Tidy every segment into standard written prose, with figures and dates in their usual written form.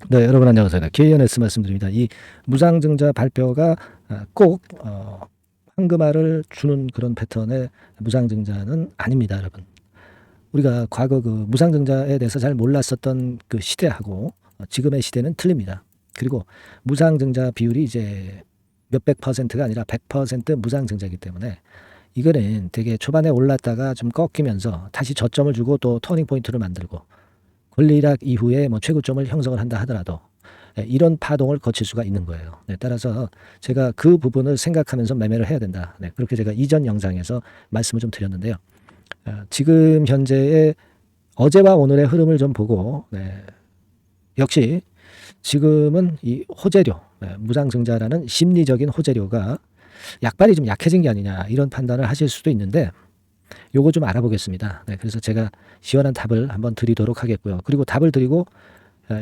네, 여러분 안녕하세요. KNS 말씀드립니다. 이 무상증자 발표가 꼭 황금알을 주는 그런 패턴의 무상증자는 아닙니다, 여러분. 우리가 과거 그 무상증자에 대해서 잘 몰랐었던 그 시대하고 지금의 시대는 틀립니다. 그리고 무상증자 비율이 이제 몇백 퍼센트가 아니라 100% 무상증자이기 때문에 이거는 되게 초반에 올랐다가 좀 꺾이면서 다시 저점을 주고 또 터닝 포인트를 만들고 권리락 이후에 뭐 최고점을 형성을 한다 하더라도 이런 파동을 거칠 수가 있는 거예요. 네, 따라서 제가 그 부분을 생각하면서 매매를 해야 된다. 네, 그렇게 제가 이전 영상에서 말씀을 좀 드렸는데요. 지금 현재의 어제와 오늘의 흐름을 좀 보고 역시 지금은 이 호재료, 무상증자라는 심리적인 호재료가 약발이 좀 약해진 게 아니냐 이런 판단을 하실 수도 있는데 요거 좀 알아보겠습니다. 네, 그래서 제가 시원한 답을 한번 드리도록 하겠고요. 그리고 답을 드리고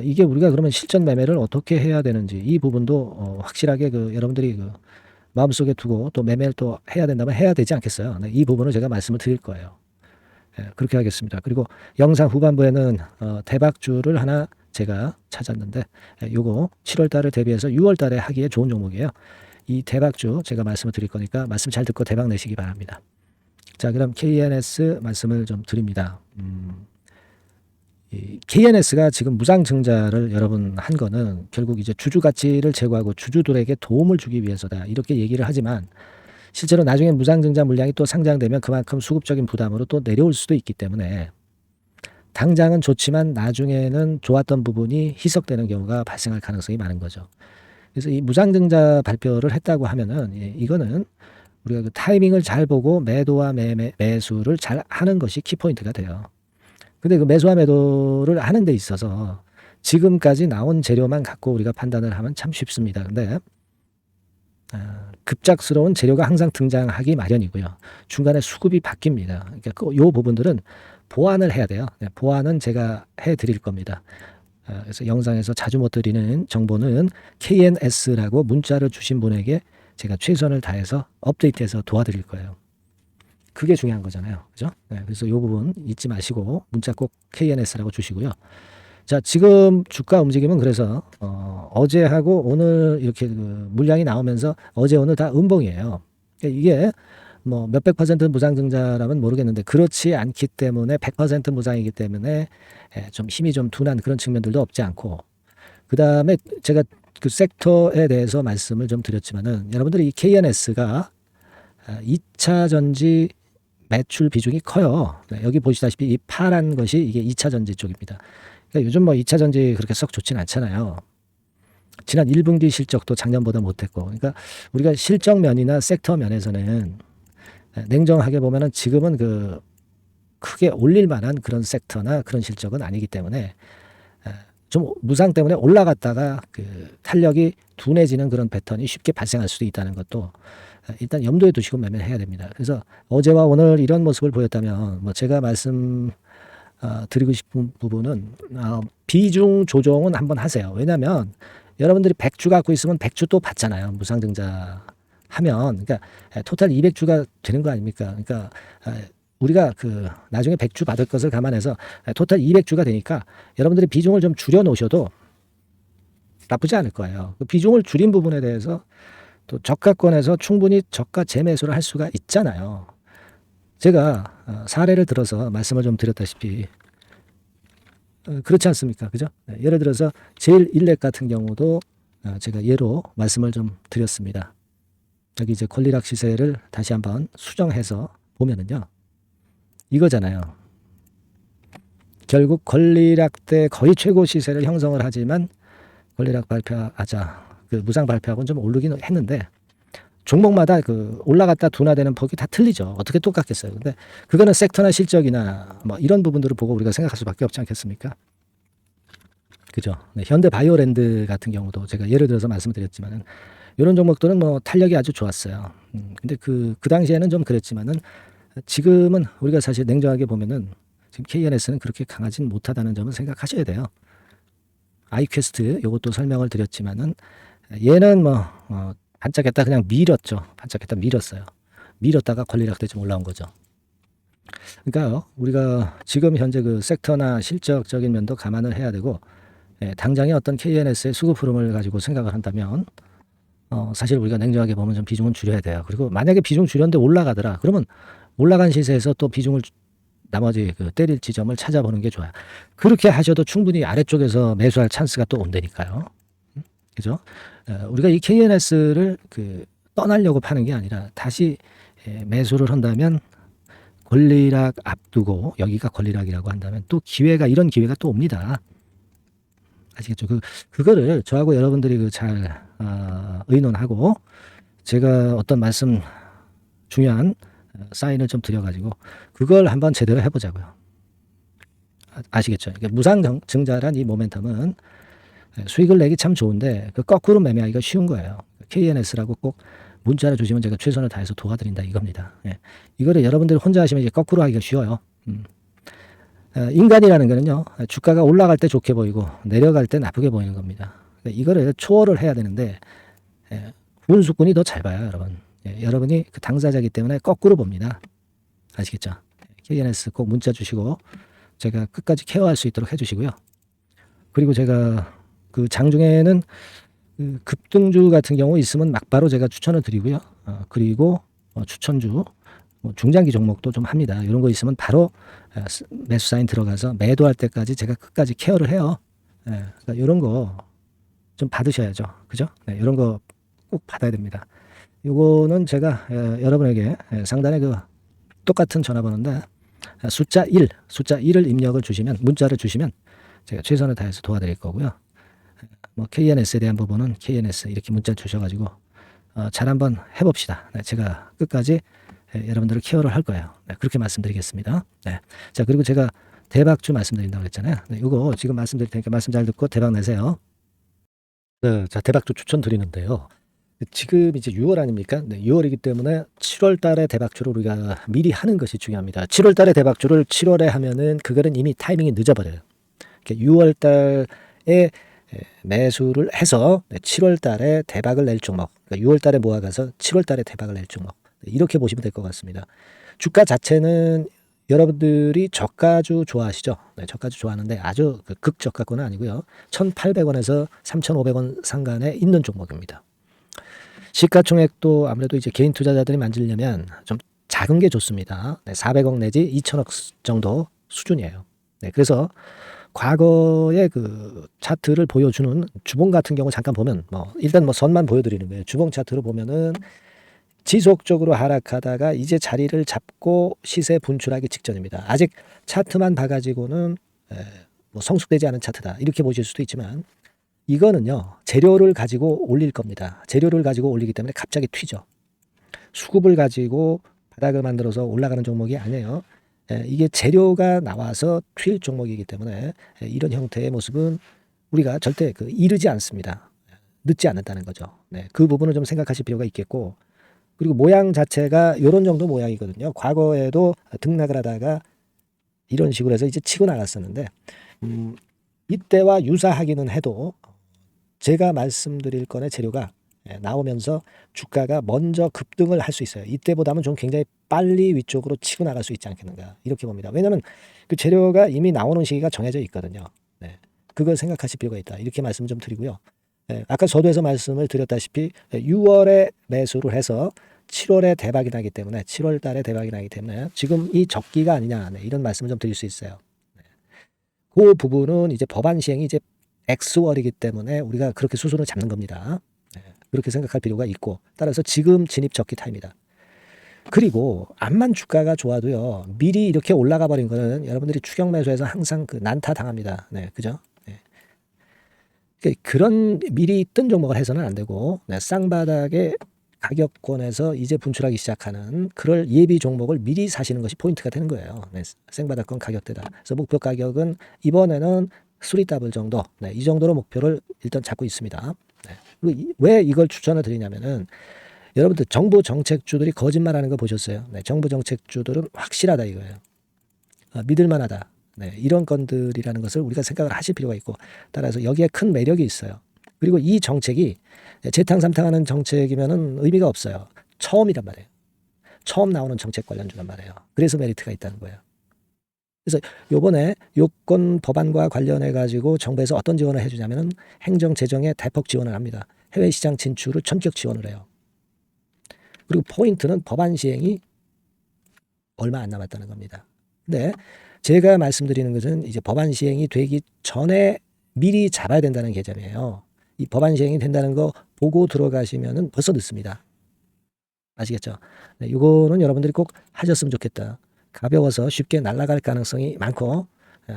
이게 우리가 그러면 실전 매매를 어떻게 해야 되는지 이 부분도 확실하게 그 여러분들이 그 마음속에 두고 또 매매를 또 해야 된다면 해야 되지 않겠어요. 네, 이 부분을 제가 말씀을 드릴 거예요. 그렇게 하겠습니다. 그리고 영상 후반부에는 대박주를 하나 제가 찾았는데 요거 7월 달을 대비해서 6월 달에 하기에 좋은 종목이에요. 이 대박주 제가 말씀을 드릴 거니까 말씀 잘 듣고 대박 내시기 바랍니다. 자, 그럼 KNS 말씀을 좀 드립니다. 이 KNS가 지금 무상증자를 여러분 한 거는 결국 이제 주주 가치를 제고하고 주주들에게 도움을 주기 위해서다. 이렇게 얘기를 하지만 실제로 나중에 무상증자 물량이 또 상장되면 그만큼 수급적인 부담으로 또 내려올 수도 있기 때문에 당장은 좋지만 나중에는 좋았던 부분이 희석되는 경우가 발생할 가능성이 많은 거죠. 그래서 이 무상증자 발표를 했다고 하면은 이거는 우리가 그 타이밍을 잘 보고 매도와 매수를 잘 하는 것이 키포인트가 돼요. 근데 그 매수와 매도를 하는 데 있어서 지금까지 나온 재료만 갖고 우리가 판단을 하면 참 쉽습니다. 근데 급작스러운 재료가 항상 등장하기 마련이고요. 중간에 수급이 바뀝니다. 그러니까 요 부분들은 보완을 해야 돼요. 네, 보완은 제가 해드릴 겁니다. 그래서 영상에서 자주 못 드리는 정보는 KNS라고 문자를 주신 분에게 제가 최선을 다해서 업데이트해서 도와드릴 거예요. 그게 중요한 거잖아요. 그죠? 네, 그래서 이 부분 잊지 마시고 문자 꼭 KNS라고 주시고요. 자, 지금 주가 움직임은 그래서 어제하고 오늘 이렇게 그 물량이 나오면서 어제 오늘 다 음봉이에요. 이게 뭐 몇백 퍼센트 무상증자라면 모르겠는데 그렇지 않기 때문에 100% 무상이기 때문에 좀 힘이 좀 둔한 그런 측면들도 없지 않고 그 다음에 제가 그 섹터에 대해서 말씀을 좀 드렸지만은 여러분들이 이 KNS가 2차 전지 매출 비중이 커요. 네, 여기 보시다시피 이 파란 것이 이게 2차 전지 쪽입니다. 그러니까 요즘 뭐 2차 전지 그렇게 썩 좋진 않잖아요. 지난 1분기 실적도 작년보다 못했고, 그러니까 우리가 실적 면이나 섹터 면에서는 냉정하게 보면은 지금은 그 크게 올릴 만한 그런 섹터나 그런 실적은 아니기 때문에 좀 무상 때문에 올라갔다가 그 탄력이 둔해지는 그런 패턴이 쉽게 발생할 수도 있다는 것도 일단 염두에 두시고 매매를 해야 됩니다. 그래서 어제와 오늘 이런 모습을 보였다면 뭐 제가 말씀 드리고 싶은 부분은 비중 조정은 한번 하세요. 왜냐하면 여러분들이 100주 갖고 있으면 100주 또 받잖아요. 무상증자 하면 그러니까 토탈 200주가 되는 거 아닙니까? 그러니까 우리가 그 나중에 100주 받을 것을 감안해서 토탈 200주가 되니까 여러분들이 비중을 좀 줄여 놓으셔도 나쁘지 않을 거예요. 그 비중을 줄인 부분에 대해서 또 저가권에서 충분히 저가 재매수를 할 수가 있잖아요. 제가 사례를 들어서 말씀을 좀 드렸다시피 그렇지 않습니까? 그죠? 예를 들어서 제일 일렉 같은 경우도 제가 예로 말씀을 좀 드렸습니다. 여기 이제 권리락 시세를 다시 한번 수정해서 보면은요. 이거잖아요. 결국 권리락 때 거의 최고 시세를 형성을 하지만 권리락 발표하자 그 무상 발표하고는 좀 오르긴 했는데 종목마다 그 올라갔다 둔화되는 폭이 다 틀리죠. 어떻게 똑같겠어요. 근데 그거는 섹터나 실적이나 뭐 이런 부분들을 보고 우리가 생각할 수밖에 없지 않겠습니까? 그죠? 네, 현대 바이오랜드 같은 경우도 제가 예를 들어서 말씀드렸지만은 이런 종목들은 뭐 탄력이 아주 좋았어요. 근데 그 당시에는 좀 그랬지만은 지금은 우리가 사실 냉정하게 보면은 지금 KNS는 그렇게 강하진 못하다는 점을 생각하셔야 돼요. 아이퀘스트 요것도 설명을 드렸지만은 얘는 뭐 반짝했다 그냥 밀었죠. 반짝했다 밀었어요. 밀었다가 권리락 때 좀 올라온 거죠. 그러니까 우리가 지금 현재 그 섹터나 실적적인 면도 감안을 해야 되고 당장의 어떤 KNS의 수급 흐름을 가지고 생각을 한다면 사실 우리가 냉정하게 보면 좀 비중은 줄여야 돼요. 그리고 만약에 비중 줄였는데 올라가더라. 그러면 올라간 시세에서 또 비중을 나머지 그 때릴 지점을 찾아보는 게 좋아요. 그렇게 하셔도 충분히 아래쪽에서 매수할 찬스가 또 온다니까요. 그죠? 우리가 이 KNS를 떠나려고 파는 게 아니라 다시 매수를 한다면 권리락 앞두고 여기가 권리락이라고 한다면 또 이런 기회가 또 옵니다. 아시겠죠? 그거를 저하고 여러분들이 잘 의논하고 제가 어떤 말씀 중요한 사인을 좀 드려가지고 그걸 한번 제대로 해보자고요. 아시겠죠? 그러니까 무상증자란 이 모멘텀은 수익을 내기 참 좋은데 거꾸로 매매하기가 쉬운 거예요. KNS라고 꼭 문자를 주시면 제가 최선을 다해서 도와드린다 이겁니다. 이거를 여러분들이 혼자 하시면 이제 거꾸로 하기가 쉬워요. 인간이라는 거는요, 주가가 올라갈 때 좋게 보이고 내려갈 때 나쁘게 보이는 겁니다. 이거를 초월을 해야 되는데 운수꾼이 더 잘 봐요, 여러분. 여러분이 그 당사자이기 때문에 거꾸로 봅니다. 아시겠죠? KNS 꼭 문자 주시고 제가 끝까지 케어할 수 있도록 해주시고요. 그리고 제가 장중에는 급등주 같은 경우 있으면 막바로 제가 추천을 드리고요. 그리고 추천주 중장기 종목도 좀 합니다. 이런 거 있으면 바로 매수 사인 들어가서 매도할 때까지 제가 끝까지 케어를 해요. 그러니까 이런 거 좀 받으셔야죠. 그죠? 이런 거 꼭 받아야 됩니다. 이거는 제가 여러분에게 상단에 똑같은 전화번호인데 숫자 1을 입력을 주시면 문자를 주시면 제가 최선을 다해서 도와드릴 거고요. KNS에 대한 부분은 KNS 이렇게 문자 주셔가지고 잘 한번 해봅시다. 제가 끝까지 여러분들을 케어를 할 거예요. 그렇게 말씀드리겠습니다. 자, 그리고 제가 대박주 말씀드린다고 했잖아요. 이거 지금 말씀드릴 테니까 말씀 잘 듣고 대박 내세요. 자, 대박주 추천 드리는데요. 지금 이제 6월 아닙니까? 6월이기 때문에 7월 달에 대박주를 우리가 미리 하는 것이 중요합니다. 7월 달에 대박주를 7월에 하면은 그거는 이미 타이밍이 늦어버려요. 6월 달에 매수를 해서 7월 달에 대박을 낼 종목, 그러니까 6월 달에 모아가서 7월 달에 대박을 낼 종목, 이렇게 보시면 될 것 같습니다. 주가 자체는 여러분들이 저가주 좋아하시죠? 저가주 좋아하는데 아주 극저가권은 아니고요. 1,800원에서 3,500원 상간에 있는 종목입니다. 시가총액도 아무래도 이제 개인 투자자들이 만지려면 좀 작은 게 좋습니다. 400억 내지 2천억 정도 수준이에요. 그래서 과거의 차트를 보여주는 주봉 같은 경우 잠깐 보면 일단 선만 보여드리는 거예요. 주봉 차트로 보면은 지속적으로 하락하다가 이제 자리를 잡고 시세 분출하기 직전입니다. 아직 차트만 봐가지고는 성숙되지 않은 차트다 이렇게 보실 수도 있지만 이거는요 재료를 가지고 올릴 겁니다. 재료를 가지고 올리기 때문에 갑자기 튀죠. 수급을 가지고 바닥을 만들어서 올라가는 종목이 아니에요. 이게 재료가 나와서 튈 종목이기 때문에 이런 형태의 모습은 우리가 절대 이르지 않습니다. 늦지 않는다는 거죠. 그 부분을 좀 생각하실 필요가 있겠고, 그리고 모양 자체가 이런 정도 모양이거든요. 과거에도 등락을 하다가 이런 식으로 해서 이제 치고 나갔었는데 이때와 유사하기는 해도 제가 말씀드릴 건의 재료가 나오면서 주가가 먼저 급등을 할 수 있어요. 이때보다는 좀 굉장히 빨리 위쪽으로 치고 나갈 수 있지 않겠는가 이렇게 봅니다. 왜냐하면 그 재료가 이미 나오는 시기가 정해져 있거든요. 그걸 생각하실 필요가 있다 이렇게 말씀 좀 드리고요. 아까 서두에서 말씀을 드렸다시피 6월에 매수를 해서 7월에 대박이 나기 때문에 7월 달에 대박이 나기 때문에 지금 이 적기가 아니냐 이런 말씀을 좀 드릴 수 있어요. 그 부분은 이제 법안 시행이 이제 X월이기 때문에 우리가 그렇게 수순을 잡는 겁니다. 그렇게 생각할 필요가 있고, 따라서 지금 진입 적기 타입니다. 그리고 암만 주가가 좋아도요 미리 이렇게 올라가 버린 거는 여러분들이 추격 매수해서 항상 난타 당합니다. 그죠? 그런 미리 뜬 종목을 해서는 안 되고 쌍바닥의 가격권에서 이제 분출하기 시작하는 그럴 예비 종목을 미리 사시는 것이 포인트가 되는 거예요. 생바닥권 가격대다. 그래서 목표 가격은 이번에는 3더블 정도, 이 정도로 목표를 일단 잡고 있습니다. 왜 이걸 추천을 드리냐면은 여러분들 정부 정책주들이 거짓말하는 거 보셨어요? 정부 정책주들은 확실하다 이거예요. 믿을만하다. 이런 건들이라는 것을 우리가 생각을 하실 필요가 있고, 따라서 여기에 큰 매력이 있어요. 그리고 이 정책이 재탕삼탕하는 정책이면은 의미가 없어요. 처음이란 말이에요. 처음 나오는 정책 관련주란 말이에요. 그래서 메리트가 있다는 거예요. 그래서 요번에 요건 법안과 관련해 가지고 정부에서 어떤 지원을 해주냐면은 행정 재정에 대폭 지원을 합니다. 해외 시장 진출을 전격 지원을 해요. 그리고 포인트는 법안 시행이 얼마 안 남았다는 겁니다. 근데 제가 말씀드리는 것은 이제 법안 시행이 되기 전에 미리 잡아야 된다는 개념이에요. 이 법안 시행이 된다는 거 보고 들어가시면은 벌써 늦습니다. 아시겠죠? 네, 이거는 여러분들이 꼭 하셨으면 좋겠다. 가벼워서 쉽게 날아갈 가능성이 많고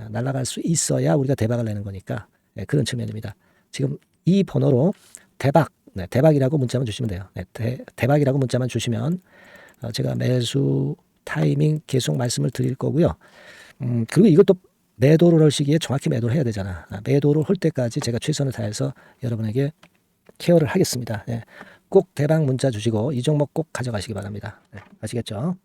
날아갈 수 있어야 우리가 대박을 내는 거니까 그런 측면입니다. 지금 이 번호로 대박, 대박이라고 문자만 주시면 돼요. 대박이라고 문자만 주시면 제가 매수 타이밍 계속 말씀을 드릴 거고요. 그리고 이것도 매도를 할 시기에 정확히 매도를 해야 되잖아. 매도를 할 때까지 제가 최선을 다해서 여러분에게 케어를 하겠습니다. 꼭 대박 문자 주시고 이 종목 꼭 가져가시기 바랍니다. 아시겠죠?